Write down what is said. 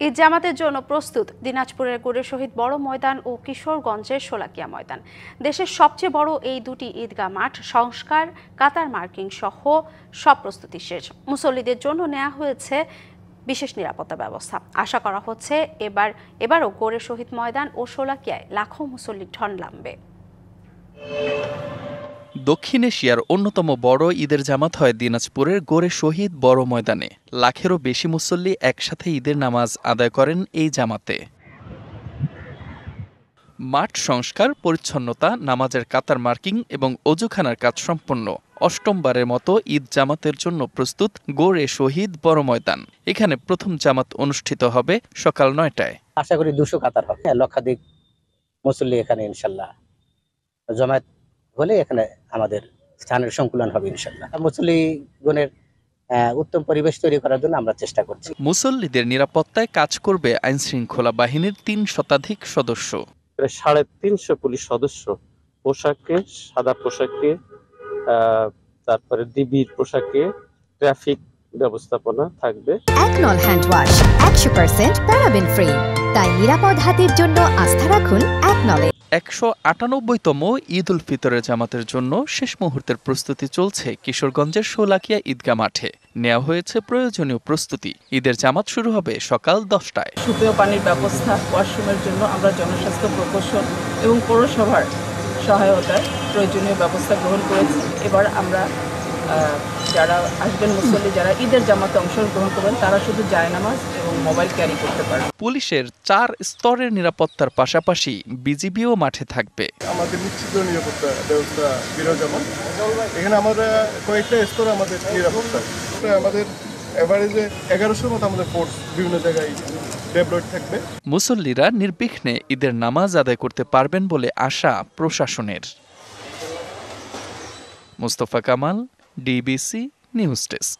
ঈদ জামাতের জন্য প্রস্তুত দিনাজপুরের গোরে শহীদ বড় ময়দান ও কিশোরগঞ্জের শোলাকিয়া ময়দান। দেশের সবচেয়ে বড় এই দুটি ঈদগাহ মাঠ সংস্কার, কাতার মার্কিং সহ সব প্রস্তুতি শেষ। মুসল্লিদের জন্য নেওয়া হয়েছে বিশেষ নিরাপত্তা ব্যবস্থা। আশা করা হচ্ছে এবারও গোরে শহীদ ময়দান ও শোলাকিয়ায় লাখো মুসল্লির ঢল নামবে। দক্ষিণ এশিয়ার অন্যতম বড় ঈদের জামাত হয় দিনাজপুরের গোরে শহীদ বড় ময়দানে। লাখেরও বেশি মুসল্লি একসাথে ঈদের নামাজ আদায় করেন এই জামাতে। মাঠ সংস্কার, পরিচ্ছন্নতা, নামাজের কাতার মার্কিং এবং অজুখানার কাজ সম্পন্ন। অষ্টমবারের মতো ঈদ জামাতের জন্য প্রস্তুত গোরে শহীদ বড় ময়দান। এখানে প্রথম জামাত অনুষ্ঠিত হবে সকাল ৯টায়। আশা করি 200 কাতার হবে, লক্ষাধিক মুসল্লি এখানে ইনশাল্লাহ জমায়েত হলে এখানে আমাদের স্থানের সংকুলন হবে ইনশাল্লাহ। মুসল্লি গণের উত্তম পরিবেশ তৈরি করার জন্য আমরা চেষ্টা করছি। মুসল্লিদের নিরাপত্তায় কাজ করবে আইনশৃঙ্খলা বাহিনীর ৩ শতাধিক সদস্য। 350 পুলিশ সদস্য পোশাকে, সাদা পোশাকে, তারপরে ডিবির পোশাকে ট্রাফিক ব্যবস্থাপনা থাকবে। একনল হ্যান্ড ওয়াশ 100% প্যারাবেন ফ্রি, তাই নিরাপদ হাতের জন্য আস্থা রাখুন একনলে। ১৯৮তম ঈদ উল ফিতরের জামাতের জন্য শেষ মুহূর্তের প্রস্তুতি চলছে কিশোরগঞ্জের শোলাকিয়া ঈদগাহ মাঠে। নেওয়া হয়েছে প্রয়োজনীয় প্রস্তুতি। ঈদের জামাত শুরু হবে সকাল 10টায়। সুপেয় পানির ব্যবস্থা, ওয়াশরুমের জন্য আমরা জনস্বাস্থ্য প্রকৌশল এবং পৌরসভার সহায়তায় প্রয়োজনীয় ব্যবস্থা গ্রহণ করেছি। এবার আমরা যারা আসবেন মুসল্লি, যারা ঈদের জামাতে অংশগ্রহণ করবেন, তারা শুধু জায়নামাজ এবং মোবাইল ক্যারি করতে পারবেন। পুলিশের 4 স্তরের নিরাপত্তার পাশাপাশি বিজিবিও মাঠে থাকবে। আমাদের নিশ্চিত নিরাপত্তা ব্যবস্থা বিরাজমান। এখানে আমরা কয়েকটা স্তর আমাদের নিরাপত্তা, আমাদের এভারেজে 1100 মতো আমাদের ফোর্স বিভিন্ন জায়গায় ডেপ্লয়েড থাকবে। মুসল্লিরা নির্বিঘ্নে ঈদের নামাজ আদায় করতে পারবেন বলে আশা প্রশাসনের। Mustafa Kamal, DBC news desk.